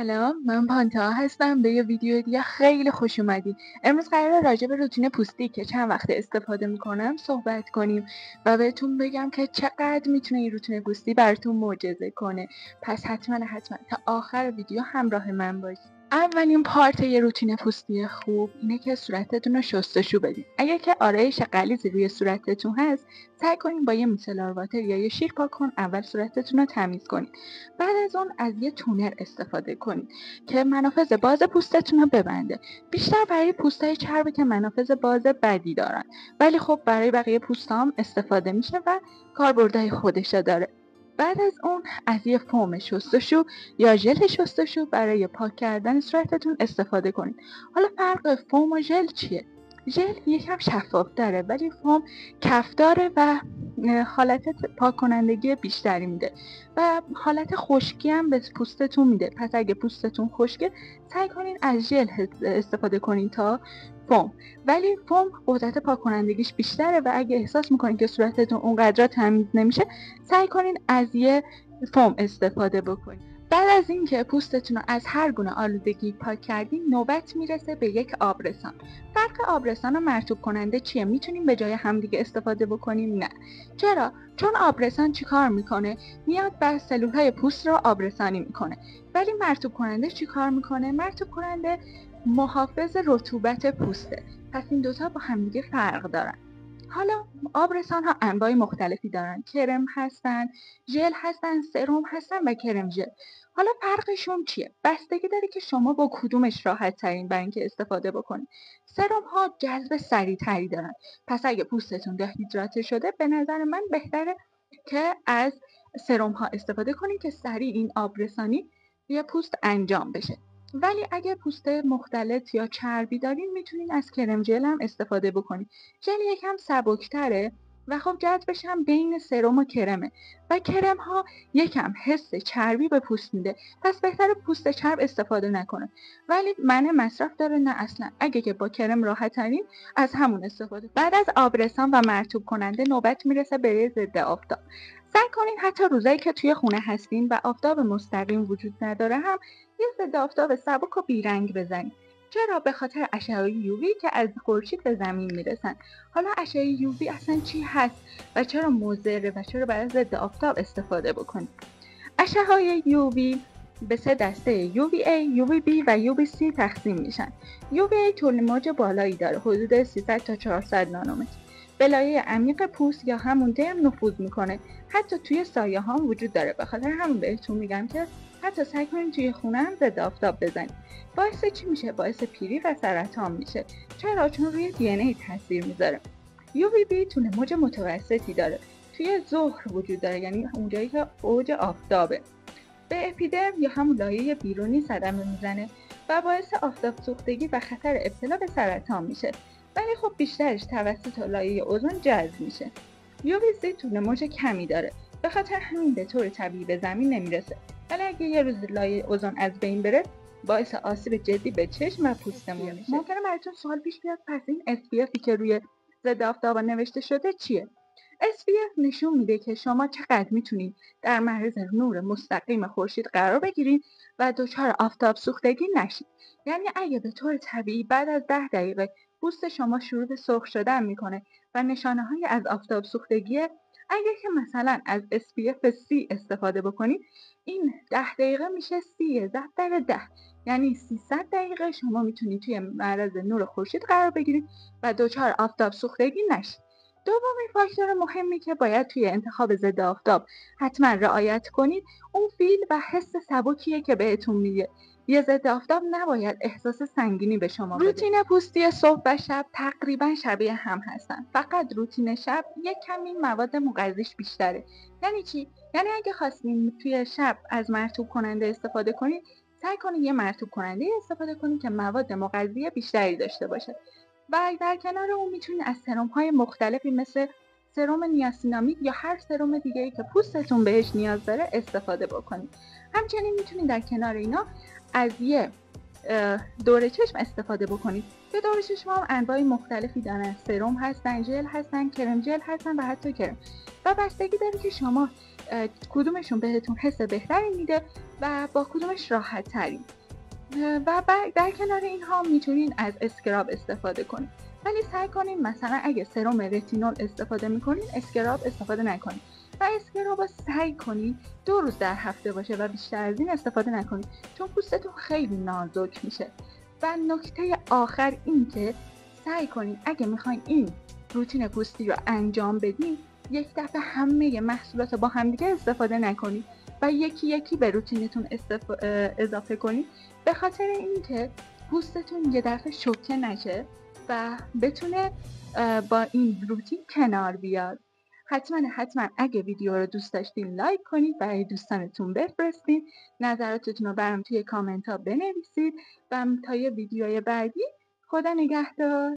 سلام، من پانتا هستم. به یه ویدیو دیگه خیلی خوش اومدید. امروز قراره راجع به روتین پوستی که چند وقت استفاده میکنم صحبت کنیم و بهتون بگم که چقدر میتونه این روتین پوستی براتون معجزه کنه. پس حتما تا آخر ویدیو همراه من باشید. اولین پارت یه روتین پوستی خوب اینه که صورتتون رو شستشو بدید. اگه که آرایش غلیظی روی صورتتون هست، سعی کنین با یه میسلار واتر یا یه شیر پاک کن اول صورتتون رو تمیز کنید. بعد از اون از یه تونر استفاده کنید که منافذ باز پوستتون رو ببنده. بیشتر برای پوستای چربی که منافذ باز بدی دارن، ولی خب برای بقیه پوستا هم استفاده میشه و کاربردهای خودشو داره. بعد از اون از یه فوم شستشو یا ژل شستشو برای پاک کردن صورتتون استفاده کنید. حالا فرق فوم و ژل چیه؟ ژل یکم شفاف داره ولی فوم کف داره و حالت پاک کنندگی بیشتری میده و حالت خشکی هم به پوستتون میده. پس اگه پوستتون خشکه سعی کنین از ژل استفاده کنین تا فوم، ولی فوم قدرت پاک کنندگیش بیشتره و اگه احساس میکنین که صورتتون اونقدر تمیز نمیشه سعی کنین از یه فوم استفاده بکنین. بعد از اینکه پوستتون رو از هر گونه آلودگی پاک کردین، نوبت میرسه به یک آبرسان. فرق آبرسان و مرطوب کننده چیه؟ میتونیم به جای همدیگه استفاده بکنیم؟ نه. چرا؟ چون آبرسان چیکار میکنه؟ میاد بر سلولهای پوست رو آبرسانی میکنه. ولی مرطوب کننده چیکار میکنه؟ مرطوب کننده محافظ رطوبت پوسته. پس این دوتا با همدیگه فرق دارن. حالا آبرسان ها انواع مختلفی دارن. کرم هستن، ژل هستن، سرم هستن و کرم ژل. حالا فرقشون چیه؟ بستگی داره که شما با کدومش راحت ترین برای اینکه استفاده بکنید. سرم ها جذب سریع تری دارن. پس اگه پوستتون دهیدراته شده به نظر من بهتره که از سرم ها استفاده کنید که سریع این آبرسانی روی پوست انجام بشه. ولی اگه پوست مختلط یا چربی دارین میتونین از کرم ژل هم استفاده بکنید. ژل یکم سبکتره و خب جذبش هم بین سرم و کرمه و کرم ها یکم حس چربی به پوست میده. پس بهتره پوست چرب استفاده نکنه. ولی معنی مصرف داره؟ نه اصلا. اگه که با کرم راحت ترین از همون استفاده. بعد از آبرسان و مرطوب کننده نوبت میرسه به ضد آفتاب. سعی کنین حتی روزایی که توی خونه هستین و آفتاب مستقیم وجود نداره هم یه ضد آفتاب سبک و بیرنگ بزنید. چرا؟ به خاطر اشعه یووی که از خورشید به زمین میرسن. حالا اشعه یووی اصلا چی هست و چرا مضره و چرا باید ضد آفتاب استفاده بکنید؟ اشعه یووی به 3 دسته UVA, UVB و UVC تقسیم میشن. UVA طول موج بالایی داره، حدود 300 تا 400 نانومتر. به لایه عمیق پوست یا همون درم نفوذ میکنه. حتی توی سایه ها وجود داره. به خاطر همون بهتون میگم که حتی سعی کنید توی خونه هم ضد آفتاب بزنید. باعث چی میشه؟ باعث پیری و سرطان میشه. چرا؟ چون روی DNA تاثیر میذاره. UVB طول موج متوسطی داره. توی ظهر وجود داره، یعنی اونجایی که اوج آفتابه. به اپیدرم یا همون لایه بیرونی صدمه میزنه و باعث آفتاب سوختگی و خطر ابتلا به سرطان میشه. ولی خب بیشترش توسط لایه اوزون جذب میشه. UVC طول موج کمی داره، به خاطر همین به طور طبیعی به زمین نمیرسه. ولی اگه یه روز لایه اوزون از بین بره باعث آسیب جدی به چشم و پوستمون میشه. ممکنه براتون سوال پیش بیاد پس این SPFی که روی ضد آفتاب نوشته شده چیه؟ SPF نشون میده که شما چقدر میتونید در معرض نور مستقیم خورشید قرار بگیرید و دچار آفتاب سوختگی نشید. یعنی اگه به طور طبیعی بعد از 10 دقیقه پوست شما شروع به سرخ شدن میکنه و نشانه های از آفتاب سوختگیه، اگه که مثلا از SPF 30 استفاده بکنید این 10 دقیقه میشه 30 ضرب در 10، یعنی 300 دقیقه شما میتونید توی معرض نور خورشید قرار بگیرید و دچار آفتاب سوختگی نشید. دومین فاکتور مهمی که باید توی انتخاب ضد آفتاب حتما رعایت کنید اون فیل و حس سبکیه که بهتون میگه. یه ضد آفتاب نباید احساس سنگینی به شما بده. روتین پوستی صبح و شب تقریبا شبیه هم هستن، فقط روتین شب یک کمی مواد مغذیش بیشتره. یعنی چی؟ یعنی اگه خواستین توی شب از مرطوب کننده استفاده کنید سعی کنید یه مرطوب کننده استفاده کنید که مواد مغذی بیشتری داشته باشه. و در کنار اون میتونید از سرم‌های مختلفی مثل سرم نیاسینامید یا هر سرم دیگه‌ای که پوستتون بهش نیاز داره استفاده بکنید. همچنین میتونید در کنار اینا از یه دور چشم استفاده بکنید که دور چشم هم انواع مختلفی دارن، سرم هستن، ژل هستن، کرم ژل هستن و حتی کرم، و بستگی داره که شما کدومشون بهتون حس بهتری میده و با کدومش راحت ترین. و در کنار اینها میتونین از اسکراب استفاده کنید، ولی سعی کنین مثلا اگه سرم رتینول استفاده میکنین اسکراب استفاده نکنین و اسکراب سعی کنین 2 روز در هفته باشه و بیشتر از این استفاده نکنین، چون پوستتون خیلی نازک میشه. و نکته آخر این که سعی کنین اگه میخواین این روتین پوستی رو انجام بدین یک دفعه همه محصولات با همدیگه استفاده نکنید و یکی یکی به روتینتون اضافه کنید، به خاطر اینکه پوستتون یه دفعه شوکه نشه و بتونه با این روتین کنار بیاد. حتما اگه ویدیو رو دوست داشتین لایک کنید، برای دوستانتون بفرستین، نظراتتون رو برام توی کامنت ها بنویسید و تا یه ویدیوی بعدی خدا نگهدار.